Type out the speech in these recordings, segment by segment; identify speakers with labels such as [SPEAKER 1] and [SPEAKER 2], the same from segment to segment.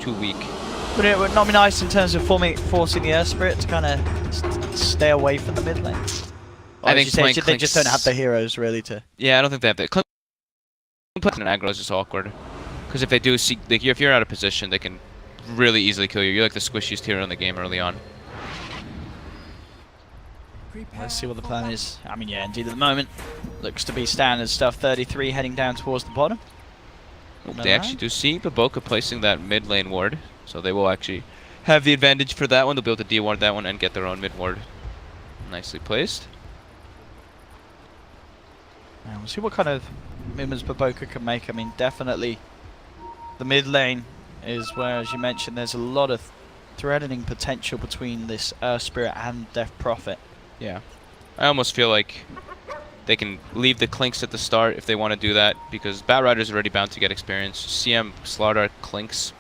[SPEAKER 1] too weak.
[SPEAKER 2] But it would not be nice in terms of forcing the Earth Spirit to kind of stay away from the mid lane. Or
[SPEAKER 1] I think
[SPEAKER 2] they just don't have the heroes really to.
[SPEAKER 1] Yeah, I don't think they have that. Putting an aggro is just awkward. Because if they do see, like, if you're out of position, they can really easily kill you. You're like the squishiest hero in the game early on.
[SPEAKER 2] Let's see what the plan is. I mean, yeah, indeed at the moment, looks to be standard stuff. 33 heading down towards the bottom.
[SPEAKER 1] They actually do see Baboka placing that mid lane ward, so they will actually have the advantage for that one. They'll be able to de-ward that one and get their own mid ward. Nicely placed.
[SPEAKER 2] Now we'll see what kind of movements Baboka can make. I mean, definitely the mid lane is where, as you mentioned, there's a lot of threatening potential between this Earth Spirit and Death Prophet.
[SPEAKER 1] Yeah. I almost feel like they can leave the Clinks at the start if they want to do that, because Batrider's already bound to get experience. CM, Slardar, Clinks.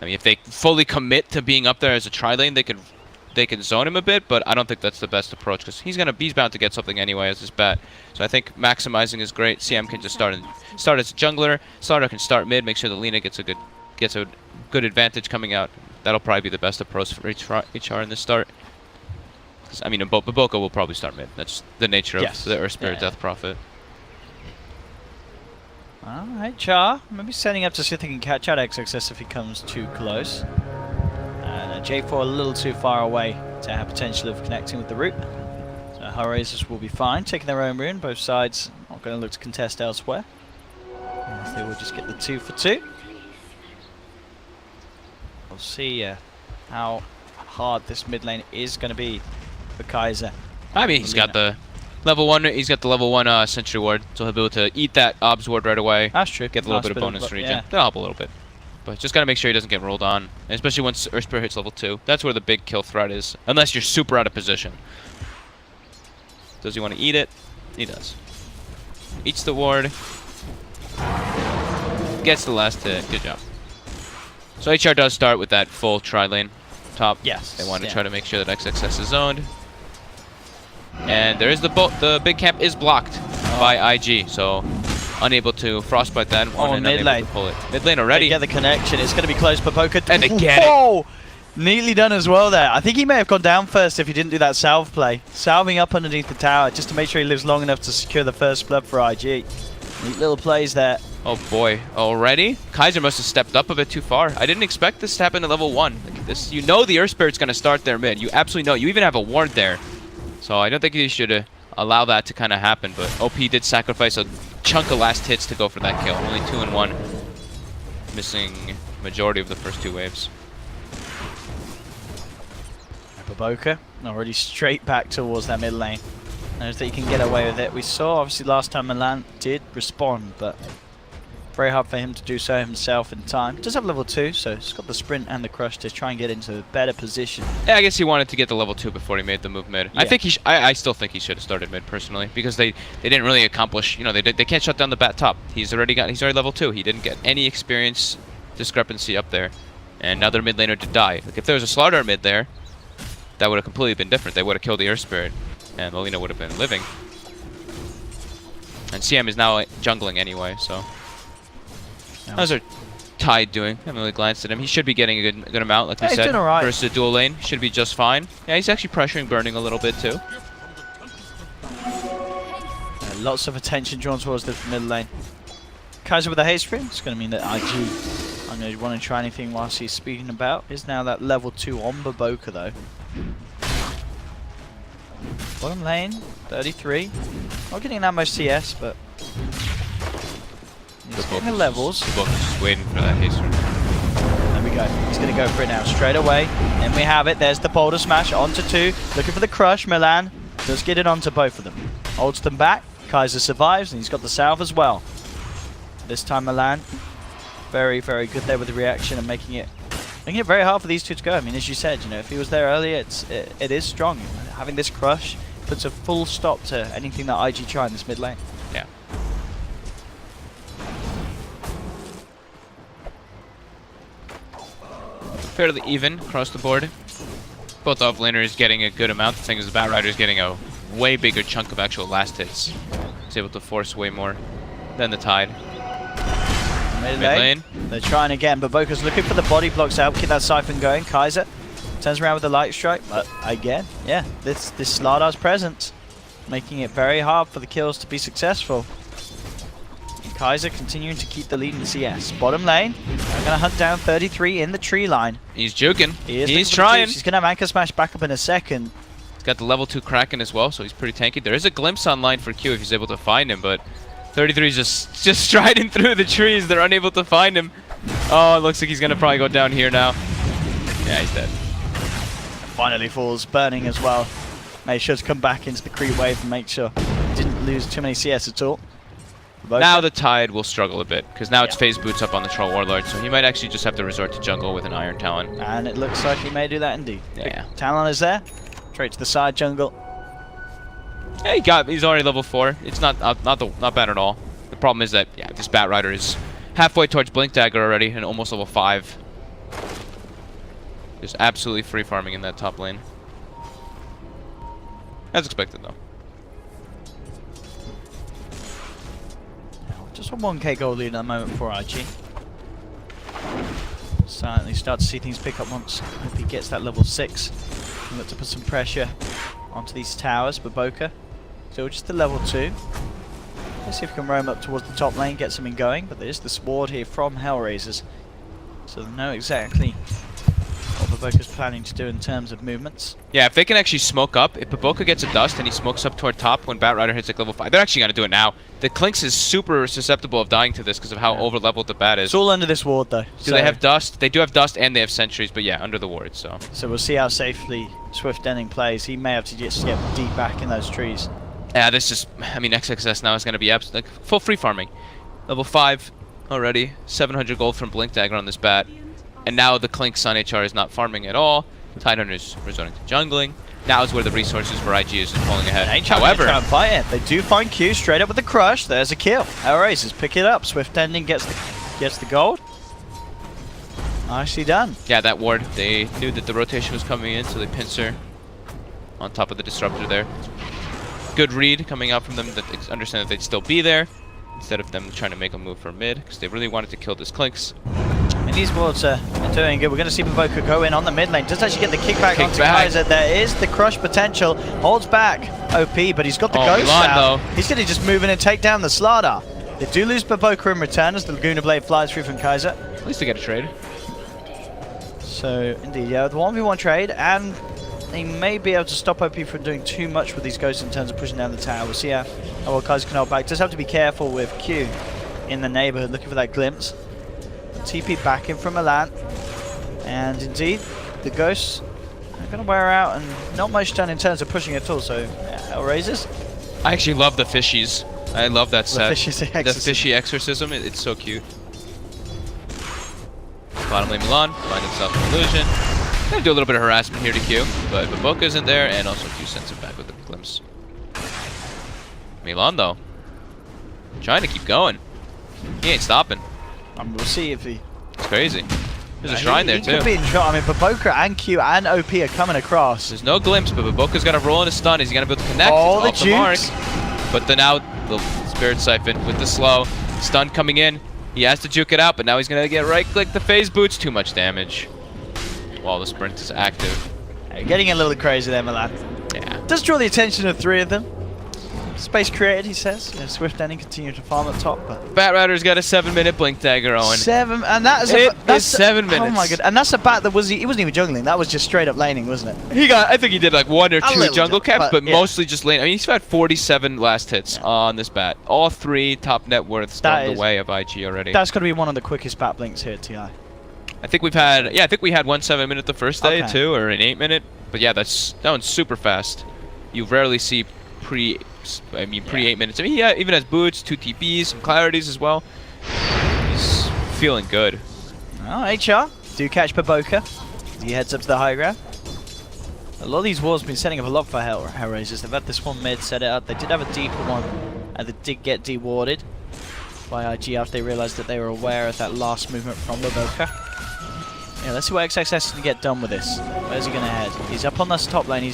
[SPEAKER 1] I mean, if they fully commit to being up there as a tri-lane, they can zone him a bit, but I don't think that's the best approach, because he's bound to get something anyway as his bat. So I think maximizing is great. CM can just start as a jungler. Slardar can start mid, make sure that Lina gets a good advantage coming out. That'll probably be the best approach for HR in the start. I mean, Baboka will probably start mid. That's the nature of the Earth Spirit Death Prophet.
[SPEAKER 2] Alright, Char. Maybe setting up to see if they can catch out XXS if he comes too close. And J4 a little too far away to have potential of connecting with the root. So Hellraisers will be fine, taking their own rune. Both sides not going to look to contest elsewhere. And they will just get the 2 for 2. We'll see how hard this mid lane is going to be for Kaiser.
[SPEAKER 1] I mean, he's got the level 1. He's got the level 1 sentry ward, so he'll be able to eat that obs ward right away.
[SPEAKER 2] That's true.
[SPEAKER 1] Get a little bit of bonus regen. Yeah. That'll help a little bit, but just gotta make sure he doesn't get rolled on, and especially once Earth Spirit hits level 2. That's where the big kill threat is, unless you're super out of position. Does he want to eat it? He does. Eats the ward. Gets the last hit. Good job. So HR does start with that full tri-lane top.
[SPEAKER 2] Yes.
[SPEAKER 1] They want to try to make sure that XXS is zoned. And there is the big camp is blocked by IG, so unable to frostbite that one and
[SPEAKER 2] mid lane.
[SPEAKER 1] To pull it. Mid lane already.
[SPEAKER 2] They get the connection. It's going to be close. Baboka.
[SPEAKER 1] And they get it.
[SPEAKER 2] Neatly done as well there. I think he may have gone down first if he didn't do that salve play. Salving up underneath the tower just to make sure he lives long enough to secure the first blood for IG. Neat little plays there.
[SPEAKER 1] Oh boy, already? Kaiser must have stepped up a bit too far. I didn't expect this to happen at level 1. Like this, you know the Earth Spirit's going to start there mid. You absolutely know. You even have a ward there. So I don't think you should allow that to kind of happen, but OP did sacrifice a chunk of last hits to go for that kill. Only 2 and 1. Missing majority of the first 2 waves.
[SPEAKER 2] Baboka already straight back towards that mid lane. Knows that he can get away with it. We saw obviously last time Milan did respond, but very hard for him to do so himself in time. Does have level 2, so he's got the sprint and the crush to try and get into a better position.
[SPEAKER 1] Yeah, I guess he wanted to get the level 2 before he made the move mid. Yeah. I think I still think he should have started mid personally, because they didn't really accomplish. You know, they can't shut down the bat top. He's already level 2. He didn't get any experience discrepancy up there, and now their mid laner did die. Like if there was a Slardar mid there, that would have completely been different. They would have killed the Earth Spirit, and Lina would have been living. And CM is now jungling anyway, so. How's our Tide doing? I haven't really glanced at him. He should be getting a good amount, like we said.
[SPEAKER 2] Doing all right.
[SPEAKER 1] Versus a dual lane. Should be just fine. Yeah, he's actually pressuring Burning a little bit too.
[SPEAKER 2] Lots of attention drawn towards the mid lane. Kaiser with a haste free. It's going to mean that IG, I'm going to want to try anything whilst he's speeding about. Is now that level 2 on Baboka though. Bottom lane, 33. Not getting that much CS, but he's getting the levels.
[SPEAKER 1] The book is just waiting for that haste.
[SPEAKER 2] There we go. He's going to go for it now straight away. And we have it. There's the boulder smash onto 2. Looking for the crush. Milan does get it onto both of them. Holds them back. Kaiser survives, and he's got the salve as well. This time Milan, very, very good there with the reaction and making it very hard for these two to go. I mean, as you said, you know, if he was there earlier, it is strong. Having this crush puts a full stop to anything that IG try in this mid lane.
[SPEAKER 1] Yeah. Fairly even across the board. Both offlaners getting a good amount. The thing is, the Batrider's getting a way bigger chunk of actual last hits. He's able to force way more than the Tide.
[SPEAKER 2] Mid lane. They're trying again, but Boka's looking for the body blocks to help keep that Siphon going. Kaiser turns around with the light strike, but again, yeah, this Slardar's presence making it very hard for the kills to be successful. And Kaiser continuing to keep the lead in CS. Bottom lane, they're going to hunt down 33 in the tree line.
[SPEAKER 1] He's juking. He's
[SPEAKER 2] for
[SPEAKER 1] trying.
[SPEAKER 2] He's going to have Anchor Smash back up in a second.
[SPEAKER 1] He's got the level 2 Kraken as well, so he's pretty tanky. There is a glimpse online for Q if he's able to find him, but 33 is just striding through the trees. They're unable to find him. Oh, it looks like he's going to probably go down here now. Yeah, he's dead.
[SPEAKER 2] Finally falls, burning as well. Made sure to come back into the creep wave and make sure he didn't lose too many CS at all.
[SPEAKER 1] Now the Tide will struggle a bit, because now it's phase boots up on the Troll Warlord, so he might actually just have to resort to jungle with an Iron Talon.
[SPEAKER 2] And it looks like he may do that indeed.
[SPEAKER 1] Yeah.
[SPEAKER 2] Talon is there. Straight to the side jungle.
[SPEAKER 1] Yeah, he's already level 4. It's not bad at all. The problem is that, yeah, this Bat Rider is halfway towards Blink Dagger already and almost level 5. Just absolutely free farming in that top lane. As expected, though.
[SPEAKER 2] Just a 1k gold lead at the moment for IG. Silently start to see things pick up once if he gets that level 6. And look to put some pressure onto these towers, but Boka still just the level 2. Let's see if we can roam up towards the top lane, get something going, but there is the sword here from Hellraisers. So they know exactly what Baboka's planning to do in terms of movements.
[SPEAKER 1] Yeah, if they can actually smoke up, if Baboka gets a dust and he smokes up toward top when Bat Rider hits like level 5, they're actually going to do it now. The Clinks is super susceptible of dying to this because of how over-leveled the Bat is.
[SPEAKER 2] It's all under this ward though.
[SPEAKER 1] So they have dust, they do have dust and they have sentries, but yeah, under the ward, so.
[SPEAKER 2] So we'll see how safely Swift Denning plays. He may have to just get deep back in those trees.
[SPEAKER 1] Yeah, this just, I mean, XXS now is going to be like full free farming. Level 5 already, 700 gold from Blink Dagger on this Bat. And now the Clinks on HR is not farming at all. Tidehunter's resorting to jungling. Now is where the resources for IG is pulling ahead. However,
[SPEAKER 2] try and fight it. They do find Q straight up with the crush. There's a kill. Hellraisers pick it up. Swift Ending gets the gold. Nicely done.
[SPEAKER 1] Yeah, that ward. They knew that the rotation was coming in, so they pincer on top of the disruptor there. Good read coming out from them that understand that they'd still be there instead of them trying to make a move for mid because they really wanted to kill this Clinks.
[SPEAKER 2] And these wards are doing good. We're going to see Baboka go in on the mid lane. Does actually get the kickback onto Kaiser. There is the crush potential. Holds back OP, but he's got the ghost out. He's going to just move in and take down the Slardar. They do lose Baboka in return as the Laguna Blade flies through from Kaiser.
[SPEAKER 1] At least they get a trade.
[SPEAKER 2] So, indeed, yeah, the 1v1 trade, and they may be able to stop OP from doing too much with these ghosts in terms of pushing down the tower. We'll see how well Kaiser can hold back. Does have to be careful with Q in the neighborhood, looking for that glimpse. TP back in from Milan, and indeed the ghosts are going to wear out and not much done in terms of pushing at all. So Hellraisers.
[SPEAKER 1] I actually love the fishies. I love that set.
[SPEAKER 2] The
[SPEAKER 1] fishy exorcism. It's so cute. Bottom lane Milan find himself an illusion. Gonna do a little bit of harassment here to Q, but Baboka isn't there, and also Q sends him back with the glimpse. Milan though, trying to keep going. He ain't stopping.
[SPEAKER 2] We'll see if he...
[SPEAKER 1] It's crazy. There's a shrine there too.
[SPEAKER 2] He could be in trouble. I mean, Baboka and Q and OP are coming across.
[SPEAKER 1] There's no glimpse, but Baboka's got to roll in a stun. He's going to be able to connect.
[SPEAKER 2] Oh, the jukes.
[SPEAKER 1] But then now the Spirit Siphon with the slow. Stun coming in. He has to juke it out, but now he's going to get right-click the phase boots. Too much damage while the sprint is active.
[SPEAKER 2] Getting a little crazy there, Milan.
[SPEAKER 1] Yeah.
[SPEAKER 2] Does draw the attention of 3 of them. Space created, he says. Yeah, Swift Ending continue to farm at top. But
[SPEAKER 1] Bat Rider's got a 7-minute Blink Dagger on.
[SPEAKER 2] 7, and that is
[SPEAKER 1] that's 7 minutes.
[SPEAKER 2] Oh my god! And that's a bat that he wasn't even jungling. That was just straight up laning, wasn't it?
[SPEAKER 1] I think he did like 1 or 2 jungle caps, but
[SPEAKER 2] yeah.
[SPEAKER 1] mostly just lane. I mean, he's had 47 last hits on this bat. All 3 top net worths down the way of IG already.
[SPEAKER 2] That's got to be one of the quickest bat blinks here at TI.
[SPEAKER 1] I think we've had, I think we had 1 7-minute the first day too, or an 8-minute. But yeah, that one's super fast. You rarely see pre 8 minutes. I mean, yeah, even has boots, 2 TPs, some clarities as well. He's feeling good.
[SPEAKER 2] Oh, HR do catch Baboka. He heads up to the high ground. A lot of these walls have been setting up a lot for Hellraisers. They've had this one mid set it up. They did have a deeper one, and they did get dewarded by IG after they realized that they were aware of that last movement from Baboka. Yeah, let's see what XXS is going to get done with this. Where's he going to head? He's up on this top lane.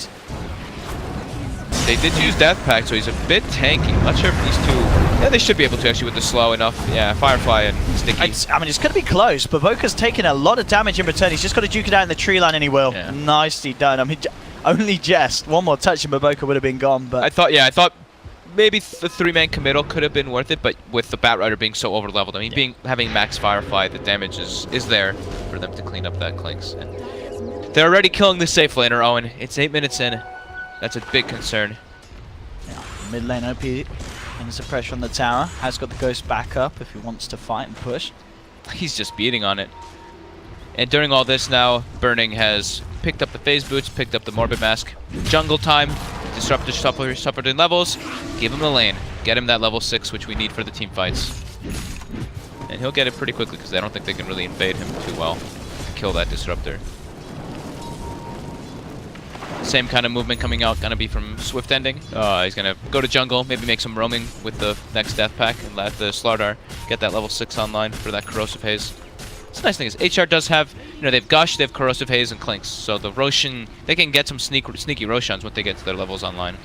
[SPEAKER 1] They did use Death Pact, so he's a bit tanky. I'm not sure if these two... Yeah, they should be able to actually with the slow enough. Yeah, Firefly and sticky.
[SPEAKER 2] I mean, it's going to be close. Baboka's taking a lot of damage in return. He's just got to duke it out in the tree line and he will.
[SPEAKER 1] Yeah.
[SPEAKER 2] Nicely done. I mean, only just one more touch and Baboka would have been gone. But
[SPEAKER 1] I thought maybe the 3-man committal could have been worth it, but with the Batrider being so over-leveled, I mean, having max Firefly, the damage is there for them to clean up that Clinks. And they're already killing the safe laner, Owen. It's 8 minutes in. That's a big concern.
[SPEAKER 2] yeah, mid lane OP and some pressure on the tower. Has got the Ghost back up if he wants to fight and push.
[SPEAKER 1] He's just beating on it. And during all this now, Burning has picked up the phase boots, picked up the Morbid Mask. Jungle time, Disruptor suffered in levels, give him the lane. Get him that level 6, which we need for the team fights. And he'll get it pretty quickly, because I don't think they can really invade him too well. Kill that Disruptor. Same kind of movement coming out, gonna be from Swift Ending. He's gonna go to jungle, maybe make some roaming with the next Death Pack, and let the Slardar get that level 6 online for that Corrosive Haze. The nice thing is, HR does have, they've Gush, they have Corrosive Haze, and Clinks. So the Roshan, they can get some sneaky Roshans when they get to their levels online.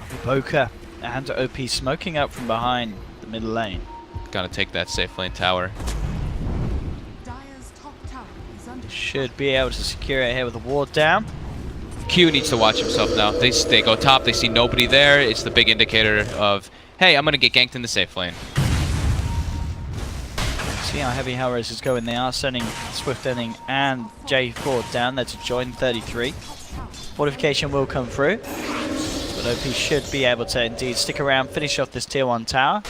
[SPEAKER 2] Baboka and OP smoking up from behind the middle lane.
[SPEAKER 1] Gotta take that safe lane tower.
[SPEAKER 2] Should be able to secure it here with the ward down.
[SPEAKER 1] Q needs to watch himself now. They go top, they see nobody there. It's the big indicator of, hey, I'm gonna get ganked in the safe lane.
[SPEAKER 2] See how heavy Hellraisers is going. They are sending Swift Ending and J4 down there to join 33. Fortification will come through, but OP should be able to indeed stick around, finish off this tier 1 tower.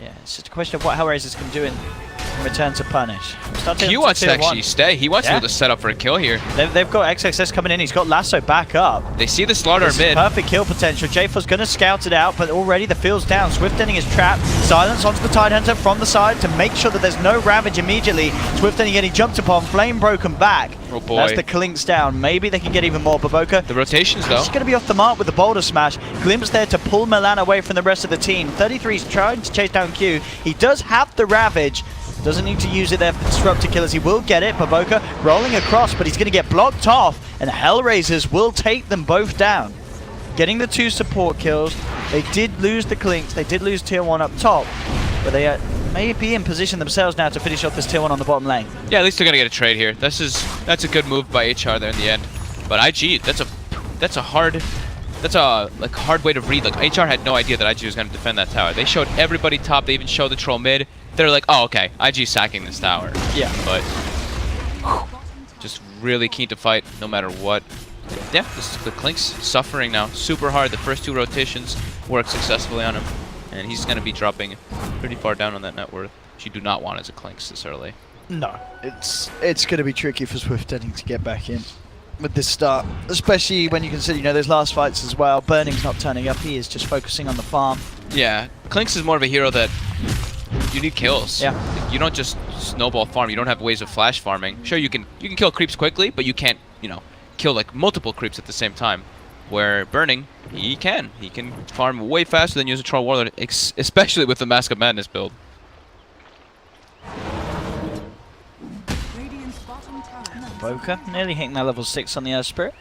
[SPEAKER 2] Yeah, it's just a question of what Hellraisers can do in return to punish.
[SPEAKER 1] Q wants to actually stay. He wants to be able to set up for a kill here.
[SPEAKER 2] They've got XXS coming in. He's got Lasso back up.
[SPEAKER 1] They see the Slardar mid.
[SPEAKER 2] Perfect kill potential. J4's going to scout it out, but already the field's down. Swift Ending is trapped. Silence onto the Tidehunter from the side to make sure that there's no Ravage immediately. Swift Ending getting jumped upon. Flame broken back.
[SPEAKER 1] Oh boy.
[SPEAKER 2] That's the Clinks down. Maybe they can get even more. Baboka.
[SPEAKER 1] The rotations though.
[SPEAKER 2] He's going to be off the mark with the Boulder Smash. Glimpse there to pull Milan away from the rest of the team. 33's trying to chase down Q. He does have the Ravage. Doesn't need to use it there for Disruptor Killers. He will get it. Baboka rolling across, but he's going to get blocked off. And Hellraisers will take them both down. Getting the 2 support kills. They did lose the Clinks. They did lose tier 1 up top. But they may be in position themselves now to finish off this tier 1 on the bottom lane.
[SPEAKER 1] Yeah, at least they're going to get a trade here. That's a good move by HR there in the end. But IG, that's a hard way to read. Like HR had no idea that IG was going to defend that tower. They showed everybody top. They even showed the troll mid. They're like, oh, okay, IG sacking this tower.
[SPEAKER 2] Yeah.
[SPEAKER 1] But just really keen to fight no matter what. Yeah, the Clink's suffering now super hard. The first 2 rotations work successfully on him. And he's going to be dropping pretty far down on that net worth, which you do not want as a Clinks this early.
[SPEAKER 2] No, it's going to be tricky for Swift Ending to get back in with this start. Especially when you consider, those last fights as well. Burning's not turning up. He is just focusing on the farm.
[SPEAKER 1] Yeah, Clinks is more of a hero that you need kills.
[SPEAKER 2] Yeah.
[SPEAKER 1] You don't just snowball farm. You don't have ways of flash farming. Sure, you can kill creeps quickly, but you can't, kill like multiple creeps at the same time. Where Burning, he can farm way faster than use a Troll Warlord, especially with the Mask of Madness build.
[SPEAKER 2] Baboka nearly hitting that level 6 on the Earth Spirit.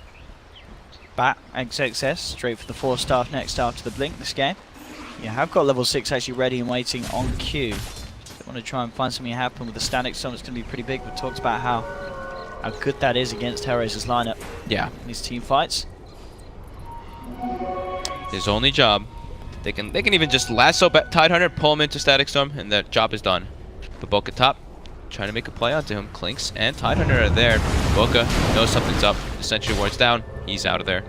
[SPEAKER 2] Bat XXS straight for the 4-star next after the blink this game. You have got level 6 actually ready and waiting on Q. They want to try and find something to happen with the Static Storm. It's going to be pretty big. We talked about how good that is against Hellraiser's lineup.
[SPEAKER 1] Yeah.
[SPEAKER 2] In these team fights.
[SPEAKER 1] His only job, they can even just lasso Tidehunter, pull him into Static Storm, and that job is done. Baboka top, trying to make a play onto him. Clinks and Tidehunter are there. Baboka knows something's up. The Sentry Ward's down. He's out of there.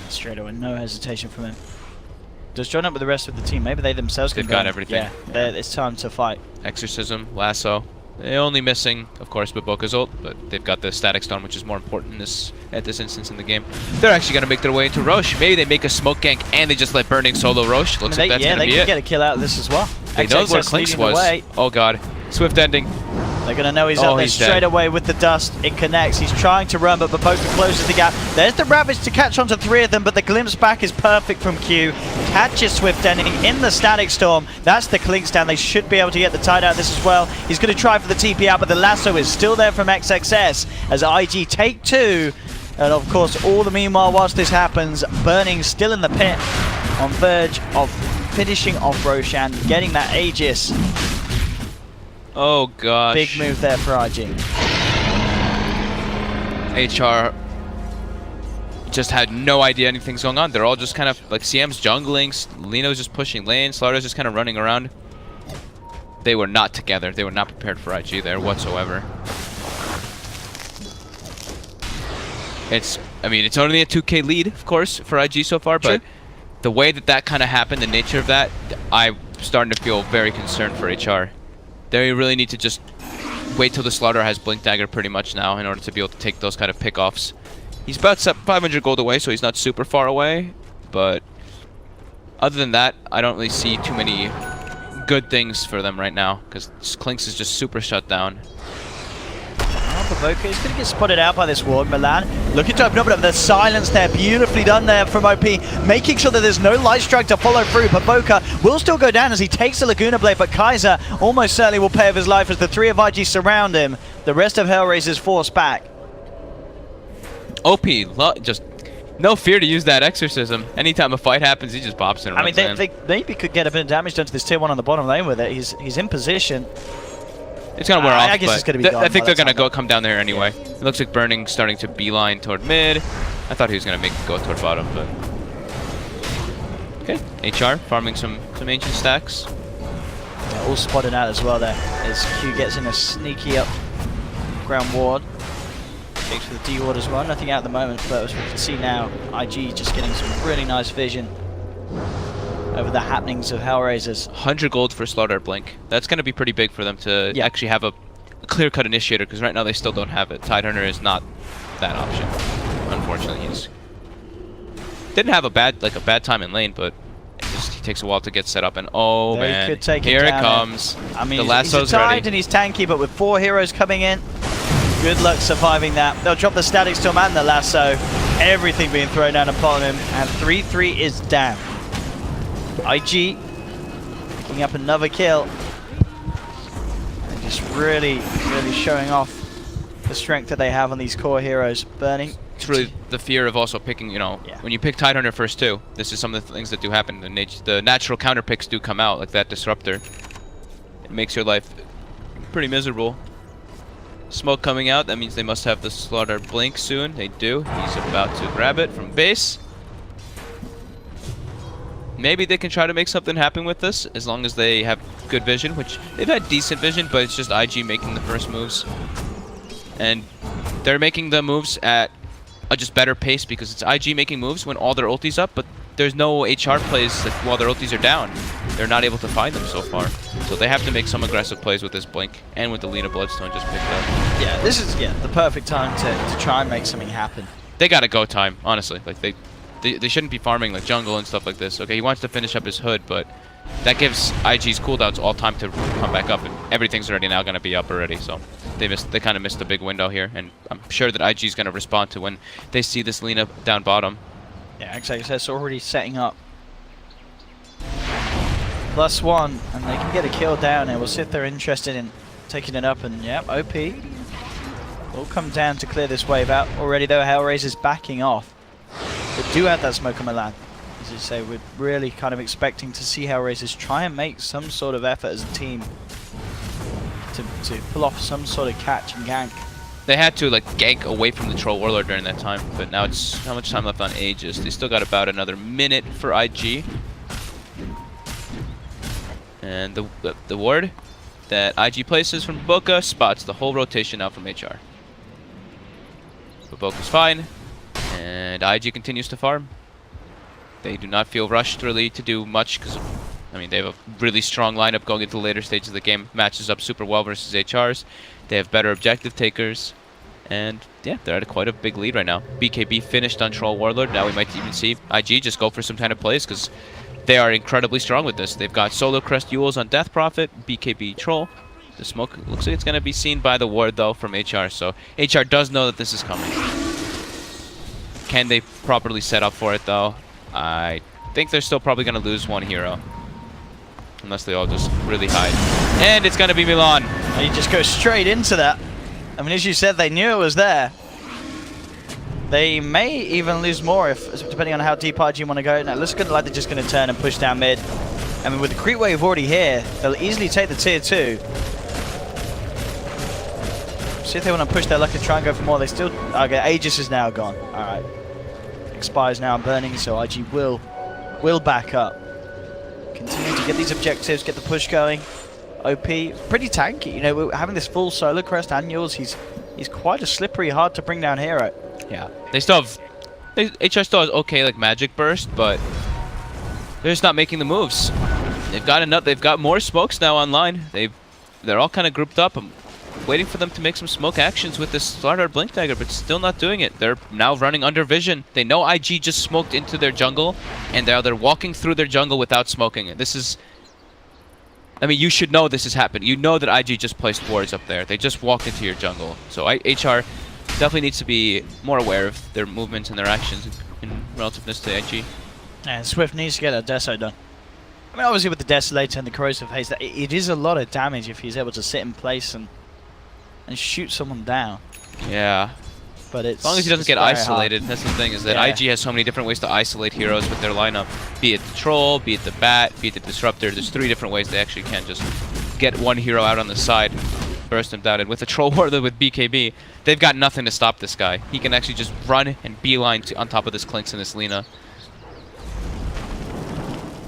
[SPEAKER 2] Straight away, no hesitation from him. Does join up with the rest of the team. Maybe they themselves can
[SPEAKER 1] They've got everything.
[SPEAKER 2] Yeah, it's time to fight.
[SPEAKER 1] Exorcism, lasso. They're only missing, of course, Baboka's ult, but they've got the Static Stone, which is more important at this instance in the game. They're actually going to make their way into Roche. Maybe they make a smoke gank and they just let Burning solo Roche. Looks like that's going to be it.
[SPEAKER 2] Yeah, they can get a kill out of this as well.
[SPEAKER 1] They know where Clinks was. Oh god. Swift Ending.
[SPEAKER 2] They're going to know he's up there straight away with the dust. It connects. He's trying to run, but Baboka closes the gap. There's the Ravage to catch onto 3 of them, but the glimpse back is perfect from Q. Catches Swift Ending in the Static Storm. That's the Clinks down. They should be able to get the tide out of this as well. He's going to try for the TP out, but the lasso is still there from XXS as IG take 2. And of course, all the meanwhile, whilst this happens, Burning still in the pit on verge of finishing off Roshan, getting that Aegis.
[SPEAKER 1] Oh gosh.
[SPEAKER 2] Big move there for IG.
[SPEAKER 1] HR just had no idea anything's going on. They're all just kind of like CM's jungling, Lino's just pushing lane, Slaughter's just kind of running around. They were not together. They were not prepared for IG there whatsoever. I mean, it's only a 2K lead, of course, for IG so far, but the way that kind of happened, the nature of that, I'm starting to feel very concerned for HR. They really need to just wait till the Slaughter has Blink Dagger pretty much now in order to be able to take those kind of pick-offs. He's about 500 gold away, so he's not super far away, but other than that, I don't really see too many good things for them right now, because Clinks is just super shut down.
[SPEAKER 2] Provoker is going to get spotted out by this ward. Milan looking to open up, but the silence there, beautifully done there from OP, making sure that there's no light strike to follow through. Provoker will still go down as he takes the Laguna Blade, but Kaiser almost certainly will pay with his life as the 3 of IG surround him. The rest of Hellraiser's forced back.
[SPEAKER 1] OP, just no fear to use that exorcism. Anytime a fight happens, he just pops and runs in.
[SPEAKER 2] They maybe could get a bit of damage done to this tier 1 on the bottom lane with it. He's in position.
[SPEAKER 1] It's gonna wear off.
[SPEAKER 2] I guess it's gonna be gone.
[SPEAKER 1] I think they're gonna come down there anyway. Yeah. It looks like Burning starting to beeline toward mid. I thought he was gonna go toward bottom, but okay. HR farming some ancient stacks.
[SPEAKER 2] Yeah, all spotted out as well there as Q gets in a sneaky up ground ward. Takes for the D ward as well. Nothing out at the moment, but as we can see now, IG just getting some really nice vision over the happenings of Hellraisers.
[SPEAKER 1] 100 gold for Slaughter Blink. That's going to be pretty big for them to actually have a clear-cut initiator, because right now they still don't have it. Tidehunter is not that option. Unfortunately, he didn't have a bad time in lane, but he takes a while to get set up. And oh
[SPEAKER 2] they
[SPEAKER 1] man,
[SPEAKER 2] could take
[SPEAKER 1] here
[SPEAKER 2] it
[SPEAKER 1] comes.
[SPEAKER 2] I mean,
[SPEAKER 1] the lasso's
[SPEAKER 2] he's tied
[SPEAKER 1] ready.
[SPEAKER 2] and he's tanky, but with 4 heroes coming in, good luck surviving that. They'll drop the static storm and the lasso. Everything being thrown down upon him, and 3-3 is down. IG picking up another kill and just really showing off the strength that they have on these core heroes. Burning.
[SPEAKER 1] It's really the fear of also picking, when you pick Tidehunter first too, this is some of the things that do happen. The natural counter picks do come out, like that Disruptor. It makes your life pretty miserable. Smoke coming out, that means they must have the Slaughter Blink soon. They do. He's about to grab it from base. Maybe they can try to make something happen with this, as long as they have good vision, which they've had decent vision, but it's just IG making the first moves. And they're making the moves at a just better pace, because it's IG making moves when all their ulti's up, but there's no HR plays while their ultis are down. They're not able to find them so far. So they have to make some aggressive plays with this Blink, and with the Lina Bloodstone just picked up.
[SPEAKER 2] Yeah, this is the perfect time to try and make something happen.
[SPEAKER 1] They gotta go time, honestly. Like they shouldn't be farming like jungle and stuff like this. Okay, he wants to finish up his hood, but that gives IG's cooldowns all time to come back up, and everything's already now going to be up already. So they kind of missed the big window here, and I'm sure that IG's going to respond to when they see this Lina down bottom.
[SPEAKER 2] Yeah, exactly. It's already setting up. +1, and they can get a kill down, and we'll see if they're interested in taking it up. And yep, OP will come down to clear this wave out. Already though, Hellraiser's backing off. They do have that smoke on Milan. As you say, we're really kind of expecting to see Hellraisers try and make some sort of effort as a team to pull off some sort of catch and gank.
[SPEAKER 1] They had to like gank away from the Troll Warlord during that time, but now it's how much time left on Aegis. They still got about another minute for IG. And the ward that IG places from Boca spots the whole rotation out from HR. But Boca's fine, and IG continues to farm. They do not feel rushed really to do much, because I mean, they have a really strong lineup going into the later stages of the game. Matches up super well versus HRs. They have better objective takers. And yeah, they're at quite a big lead right now. BKB finished on Troll Warlord. Now we might even see IG just go for some kind of plays, because they are incredibly strong with this. They've got Solo Crest Yules on Death Prophet, BKB Troll. The smoke looks like it's going to be seen by the ward though from HR. So HR does know that this is coming. Can they properly set up for it though? I think they're still probably going to lose one hero. Unless they all just really hide. And it's going to be Milan.
[SPEAKER 2] You just go straight into that. I mean, as you said, they knew it was there. They may even lose more, if depending on how deep RG want to go. Now, it looks good like they're just going to turn and push down mid. I mean, with the creep wave already here, they'll easily take the tier 2. See if they want to push their luck and try and go for more. They still... Okay, Aegis is now gone. Alright. Expires now and burning, so IG will back up. Continue to get these objectives, get the push going. OP, pretty tanky. You know, having this full Solar Crest annuals, he's quite a slippery, hard to bring down hero.
[SPEAKER 1] Yeah. They still have... HR still has okay, like, magic burst, but they're just not making the moves. They've got enough. They've got more smokes now online. They're all kind of grouped up. I'm waiting for them to make some smoke actions with this Slardar Blink Dagger, but still not doing it. They're now running under vision. They know IG just smoked into their jungle, and they're walking through their jungle without smoking it. This is... I mean, you should know this has happened. You know that IG just placed wards up there. They just walked into your jungle. So HR definitely needs to be more aware of their movements and their actions in relativeness to IG.
[SPEAKER 2] And Swift needs to get that Deso done. I mean, obviously with the Desolator and the Corrosive Haze, it is a lot of damage if he's able to sit in place and shoot someone down.
[SPEAKER 1] Yeah.
[SPEAKER 2] But it's...
[SPEAKER 1] As long as he doesn't get isolated,
[SPEAKER 2] hard.
[SPEAKER 1] That's the thing, is that
[SPEAKER 2] Yeah.
[SPEAKER 1] IG has so many different ways to isolate heroes with their lineup. Be it the Troll, be it the Bat, be it the Disruptor. There's 3 different ways they actually can just get one hero out on the side, burst him down. And with the Troll Warlord with BKB, they've got nothing to stop this guy. He can actually just run and beeline on top of this Clinks and this Lina.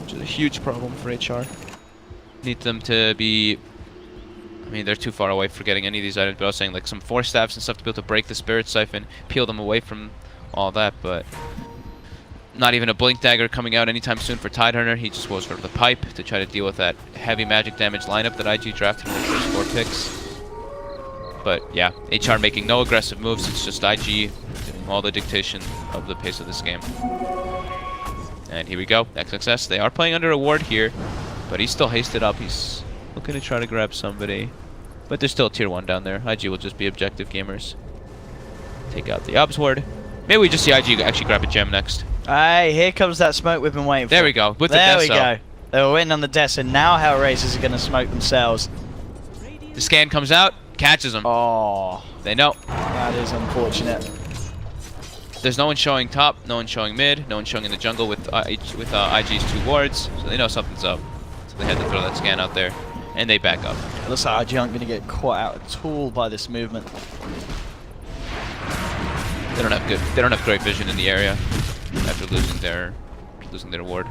[SPEAKER 1] Which is a huge problem for HR. Need them to be... I mean, they're too far away for getting any of these items, but I was saying like some Force Staffs and stuff to be able to break the Spirit Siphon, peel them away from all that, but not even a Blink Dagger coming out anytime soon for Tidehunter. He just goes for the Pipe to try to deal with that heavy magic damage lineup that IG drafted in the first 4 picks. But yeah, HR making no aggressive moves, it's just IG doing all the dictation of the pace of this game. And here we go, XXS. They are playing under a ward here, but he's still hasted up. He's looking to try to grab somebody. But there's still tier 1 down there. IG will just be objective gamers. Take out the Obs ward. Maybe we just see IG actually grab a gem next.
[SPEAKER 2] Hey, here comes that smoke we've been waiting for.
[SPEAKER 1] There we go. With
[SPEAKER 2] there
[SPEAKER 1] the
[SPEAKER 2] we
[SPEAKER 1] Deso.
[SPEAKER 2] go. They were waiting on the Deso, and now Hellraisers are going to smoke themselves.
[SPEAKER 1] The scan comes out, catches him.
[SPEAKER 2] Oh,
[SPEAKER 1] They know.
[SPEAKER 2] that is unfortunate.
[SPEAKER 1] There's no one showing top, no one showing mid, no one showing in the jungle with IG's 2 wards, so they know something's up. So they had to throw that scan out there, and they back up.
[SPEAKER 2] It looks like IG aren't going to get caught out at all by this movement.
[SPEAKER 1] They don't have great vision in the area after losing their ward.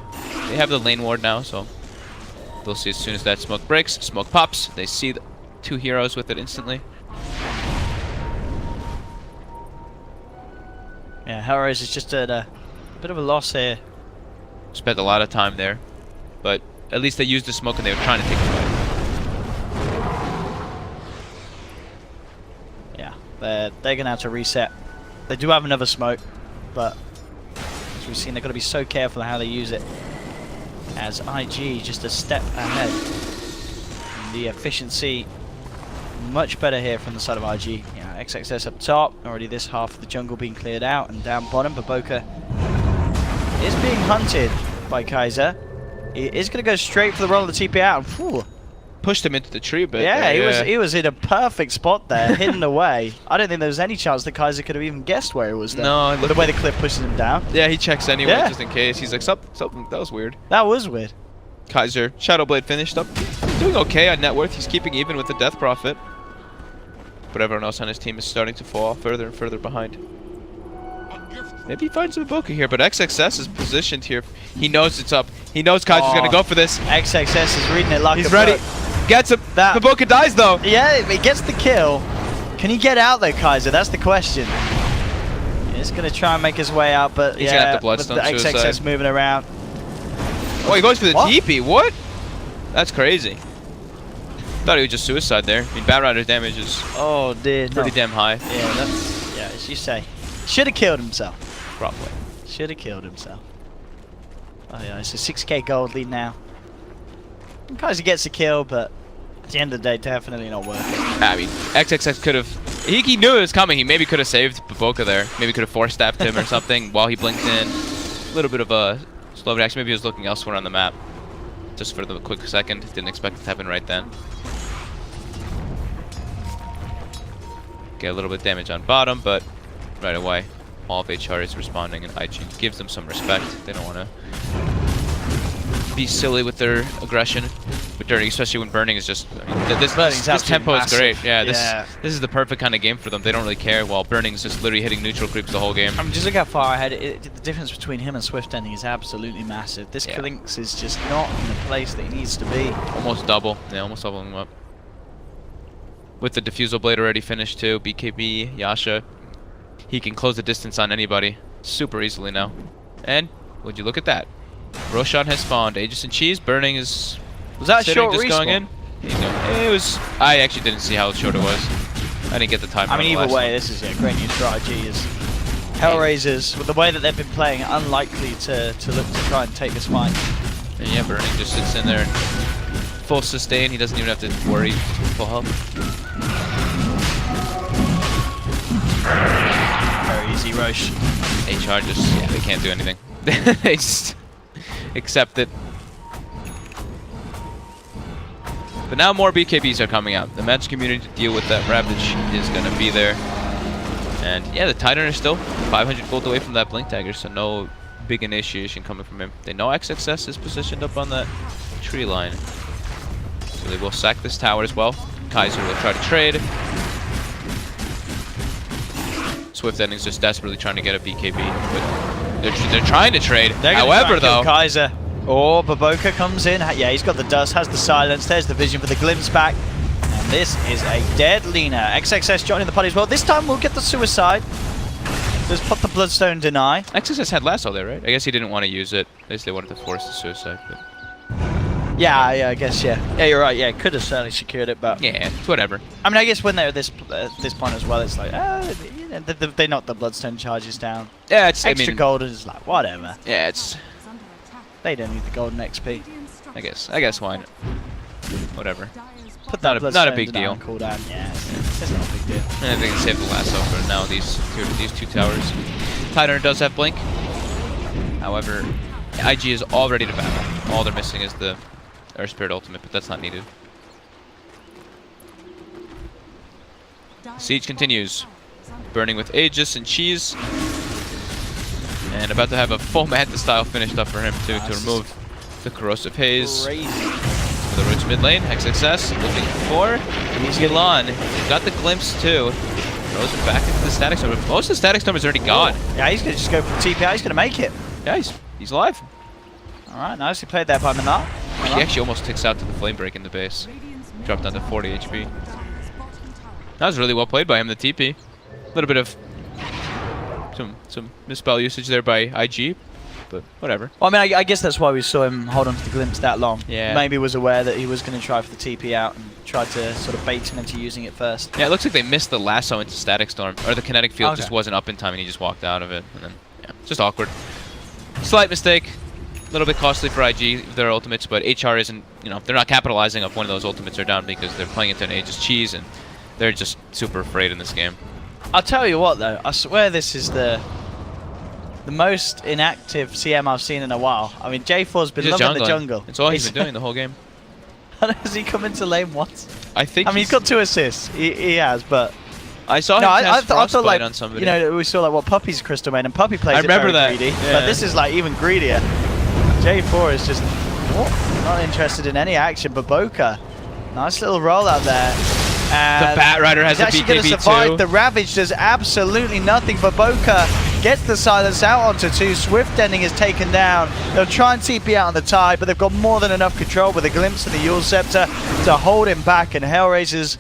[SPEAKER 1] They have the lane ward now, so they'll see as soon as that smoke breaks, smoke pops. They see the 2 heroes with it instantly.
[SPEAKER 2] Yeah, Hellraiser is just at a bit of a loss here.
[SPEAKER 1] Spent a lot of time there, but at least they used the smoke and they were trying to take the fight.
[SPEAKER 2] Yeah, they're going to have to reset. They do have another smoke, but as we've seen, they've got to be so careful how they use it. As IG just a step ahead. And the efficiency much better here from the side of IG. Yeah, XXS up top. Already this half of the jungle being cleared out, and down bottom, Baboka is being hunted by Kaiser. He is going to go straight for the roll of the TP out. Whew.
[SPEAKER 1] Pushed him into the tree a bit.
[SPEAKER 2] Yeah,
[SPEAKER 1] there,
[SPEAKER 2] he was in a perfect spot there, hidden away. I don't think there was any chance that Kaiser could have even guessed where he was there.
[SPEAKER 1] No,
[SPEAKER 2] the way the cliff pushes him down.
[SPEAKER 1] Yeah, he checks anyway,
[SPEAKER 2] Yeah.
[SPEAKER 1] just in case. He's like, something, that was weird.
[SPEAKER 2] That was weird.
[SPEAKER 1] Kaiser, Shadowblade finished up. Doing okay on net worth. He's keeping even with the Death Prophet. But everyone else on his team is starting to fall further and further behind. Maybe he finds Baboka here, but XXS is positioned here. He knows it's up. He knows Kaiser's going to go for this.
[SPEAKER 2] XXS is reading it like
[SPEAKER 1] He's
[SPEAKER 2] a
[SPEAKER 1] ready.
[SPEAKER 2] book.
[SPEAKER 1] Gets him. Baboka dies, though.
[SPEAKER 2] Yeah, he gets the kill. Can he get out there, Kaiser? That's the question. He's going to try and make his way out, but
[SPEAKER 1] He's
[SPEAKER 2] yeah,
[SPEAKER 1] gonna have to Bloodstone
[SPEAKER 2] with the XXS
[SPEAKER 1] suicide.
[SPEAKER 2] moving around.
[SPEAKER 1] Oh, he goes for the
[SPEAKER 2] What?
[SPEAKER 1] TP. What? That's crazy. Thought he was just suicide there. I mean, Bat Rider's damage is
[SPEAKER 2] Oh dear,
[SPEAKER 1] pretty
[SPEAKER 2] no.
[SPEAKER 1] damn high.
[SPEAKER 2] Yeah, that's as you say. Should have killed himself.
[SPEAKER 1] Probably.
[SPEAKER 2] Should have killed himself. Oh yeah, it's a 6k gold lead now. Kaiser gets a kill, but at the end of the day, definitely not worth it.
[SPEAKER 1] I mean, XXX could have... He knew it was coming. He maybe could have saved Baboka there. Maybe could have force-staffed him or something while he blinked in. A little bit of a slow reaction. Maybe he was looking elsewhere on the map. Just for the quick second. Didn't expect it to happen right then. Get a little bit of damage on bottom, but right away, all of HR is responding, and IG gives them some respect. They don't want to be silly with their aggression, but during, especially when burning is just. I mean, this tempo is great. Yeah, this is the perfect kind of game for them. They don't really care. While burning is just literally hitting neutral creeps the whole game.
[SPEAKER 2] I mean, just look how far ahead. The difference between him and Swift Ending is absolutely massive. This Lynx is just not in the place that he needs to be.
[SPEAKER 1] Almost double. Yeah, almost doubling him up. With the Diffusal Blade already finished too, BKB, Yasha, he can close the distance on anybody super easily now. And would you look at that? Roshan has spawned. Aegis and Cheese. Burning is.
[SPEAKER 2] Was that a short
[SPEAKER 1] just
[SPEAKER 2] respawn?
[SPEAKER 1] going in? It was. I actually didn't see how short it was. I didn't get the time.
[SPEAKER 2] I mean, either way, this is great news for IG. Is Hellraisers, with the way that they've been playing, unlikely to look to try and take this fight.
[SPEAKER 1] And yeah, Burning just sits in there and full sustain. He doesn't even have to worry. Full health.
[SPEAKER 2] Very easy, Roche.
[SPEAKER 1] HR just, they can't do anything. They just accept it. But now more BKBs are coming out. The match community to deal with that Ravage is going to be there. And yeah, the Titan is still 500 gold away from that Blink Dagger, so no big initiation coming from him. They know XXS is positioned up on that tree line. So they will sack this tower as well. Kaiser will try to trade. Swift Ending's just desperately trying to get a BKB, but they're trying to trade. However, though,
[SPEAKER 2] Kaiser. Oh, Baboka comes in. Yeah, he's got the dust, has the silence. There's the vision for the glimpse back. And this is a dead Lina. XXS joining the party as well. This time we'll get the suicide. Just put the Bloodstone deny.
[SPEAKER 1] XXS had lasso there, right? I guess he didn't want to use it. At least they wanted to force the suicide. But
[SPEAKER 2] yeah, I guess, yeah. Yeah, you're right. Yeah, could have certainly secured it, but
[SPEAKER 1] yeah, it's whatever.
[SPEAKER 2] I mean, I guess when they're at this point as well, it's like, you know, they knock the Bloodstone charges down.
[SPEAKER 1] Yeah, it's
[SPEAKER 2] extra gold is like whatever.
[SPEAKER 1] Yeah, it's.
[SPEAKER 2] They don't need the golden XP.
[SPEAKER 1] I guess why not? Whatever.
[SPEAKER 2] Put that
[SPEAKER 1] not a big deal.
[SPEAKER 2] Cooldown. Yeah, it's not a big deal.
[SPEAKER 1] I think they can save the lasso for now. These two towers. Titan does have blink. However, IG is all ready to battle. All they're missing is the Earth Spirit ultimate, but that's not needed. Siege continues. Burning with Aegis and Cheese. And about to have a full Manta style finished up for him too, to remove the Corrosive Haze.
[SPEAKER 2] Crazy.
[SPEAKER 1] For the roots mid lane, XXS looking for Elon. Got the glimpse too. Throws him back into the static storm. Most of the static storm is already gone.
[SPEAKER 2] Yeah, he's gonna just go for the TPI. He's gonna make it.
[SPEAKER 1] Yeah, he's alive.
[SPEAKER 2] All right, nicely played there by Manar.
[SPEAKER 1] He actually almost ticks out to the flame break in the base. Dropped down to 40 HP. That was really well played by him, the TP. A little bit of some misspell usage there by IG, but whatever.
[SPEAKER 2] Well, I mean, I guess that's why we saw him hold on to the glimpse that long.
[SPEAKER 1] Yeah.
[SPEAKER 2] Maybe was aware that he was going to try for the TP out and tried to sort of bait him into using it first.
[SPEAKER 1] Yeah, it looks like they missed the lasso into static storm, or the kinetic field just wasn't up in time and he just walked out of it, and then yeah, just awkward. Slight mistake. A little bit costly for IG, their ultimates, but HR isn't, you know, they're not capitalizing if one of those ultimates are down because they're playing into an Aegis Cheese and they're just super afraid in this game.
[SPEAKER 2] I'll tell you what though, I swear this is the most inactive CM I've seen in a while. I mean, J4's been loving the jungle.
[SPEAKER 1] That's all he's been doing the whole game.
[SPEAKER 2] Has he come into lane once?
[SPEAKER 1] I think.
[SPEAKER 2] I mean, he's got 2 assists. He has, but
[SPEAKER 1] I saw him cast Frostbite like, on somebody.
[SPEAKER 2] You know, we saw like what Puppy's Crystal Main, and Puppy plays very greedy. Yeah. But this is like even greedier. J4 is just not interested in any action. But Boca, nice little rollout there. And
[SPEAKER 1] the Bat Rider has a
[SPEAKER 2] actually going to survive.
[SPEAKER 1] too.
[SPEAKER 2] The Ravage does absolutely nothing, but Boca gets the silence out onto 2. Swift Ending is taken down. They'll try and TP out on the tide, but they've got more than enough control with a glimpse of the Yule Scepter to hold him back. And Hellraisers,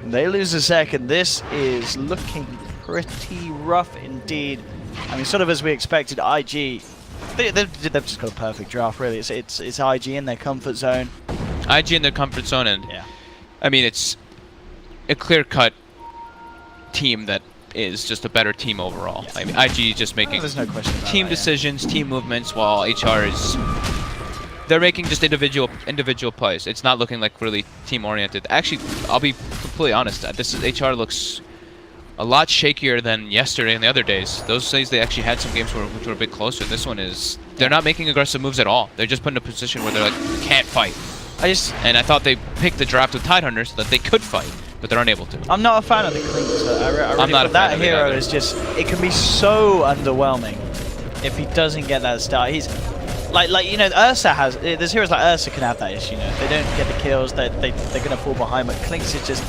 [SPEAKER 2] they lose a second. This is looking pretty rough indeed. I mean, sort of as we expected. IG, they've just got a perfect draft, really. It's IG in their comfort zone.
[SPEAKER 1] IG in their comfort zone, and
[SPEAKER 2] yeah.
[SPEAKER 1] I mean, it's a clear-cut team that is just a better team overall. Yeah. I mean, IG just making
[SPEAKER 2] there's no question about
[SPEAKER 1] team decisions, team movements, while HR is they're making just individual plays. It's not looking like really team-oriented. Actually, I'll be completely honest. This is HR looks a lot shakier than yesterday and the other days. Those days they actually had some games which were a bit closer. This one is they're not making aggressive moves at all. They're just put in a position where they're like, we can't fight. And I thought they picked the draft with Tidehunter so that they could fight, but they're unable to.
[SPEAKER 2] I'm not a fan of the Clinks.
[SPEAKER 1] I'm not a fan
[SPEAKER 2] that
[SPEAKER 1] of it
[SPEAKER 2] hero
[SPEAKER 1] either.
[SPEAKER 2] is just, it can be so underwhelming if he doesn't get that start. Like you know, Ursa has. There's heroes like Ursa can have that issue. You know, if they don't get the kills, they're gonna fall behind. But Clinks is just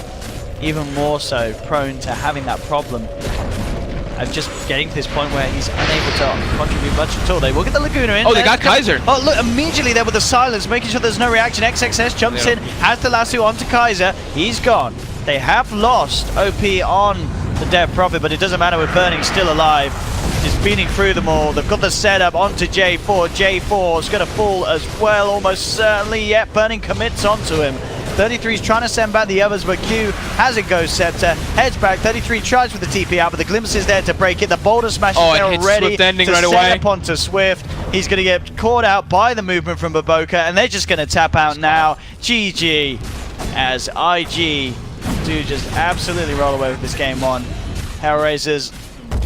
[SPEAKER 2] even more so prone to having that problem and just getting to this point where he's unable to contribute much at all. They will get the Laguna in.
[SPEAKER 1] Oh, they got Kaiser.
[SPEAKER 2] Oh, look, immediately there with the silence, making sure there's no reaction. XXS jumps in, has the lasso onto Kaiser. He's gone. They have lost OP on the Death Prophet, but it doesn't matter with Burning still alive. He's beating through them all. They've got the setup onto J4. J4 is going to fall as well, almost certainly. Yet Burning commits onto him. 33 is trying to send back the others, but Q has a Ghost Scepter, heads back. 33 tries with the TP out, but the Glimpse is there to break it. The Boulder Smash is there already to set up onto Swift. He's going to get caught out by the movement from Baboka, and they're just going to tap out now. GG, as IG do just absolutely roll away with this game one. Hellraisers,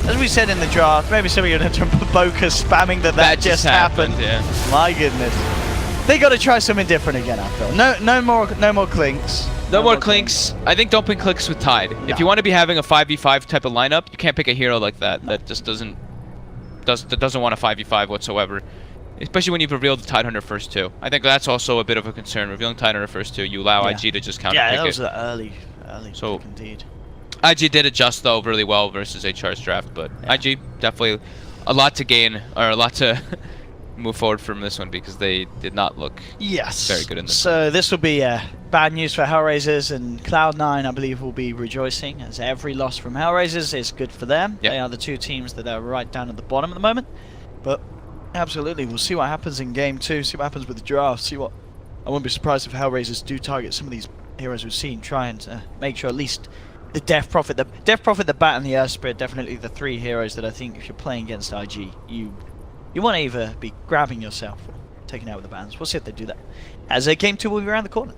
[SPEAKER 2] as we said in the draft, maybe some of you have to Baboka spamming that just happened.
[SPEAKER 1] Yeah.
[SPEAKER 2] My goodness. They got to try something different again, I feel. No more Clinks.
[SPEAKER 1] No more Clinks. I think don't pick Clinks with Tide. No. If you want to be having a 5v5 type of lineup, you can't pick a hero like that. No. That just doesn't want a 5v5 whatsoever. Especially when you've revealed the Tidehunter first two. I think that's also a bit of a concern. Revealing Tidehunter first two, you allow IG to just counter pick it.
[SPEAKER 2] Yeah, that was the early
[SPEAKER 1] so,
[SPEAKER 2] pick indeed.
[SPEAKER 1] IG did adjust though really well versus HR's draft, but IG definitely a lot to gain, or a lot to move forward from this one, because they did not look very good in this.
[SPEAKER 2] So this will be bad news for Hellraisers, and Cloud9 I believe will be rejoicing, as every loss from Hellraisers is good for them. Yep. They are the two teams that are right down at the bottom at the moment, but absolutely we'll see what happens in game 2, see what happens with the draft, I wouldn't be surprised if Hellraisers do target some of these heroes we've seen, trying to make sure at least the Death Prophet, the Bat, and the Earth Spirit, definitely the three heroes that I think if you're playing against IG, you want to either be grabbing yourself or taking out with the bans. We'll see if they do that. As game 2 will be around the corner.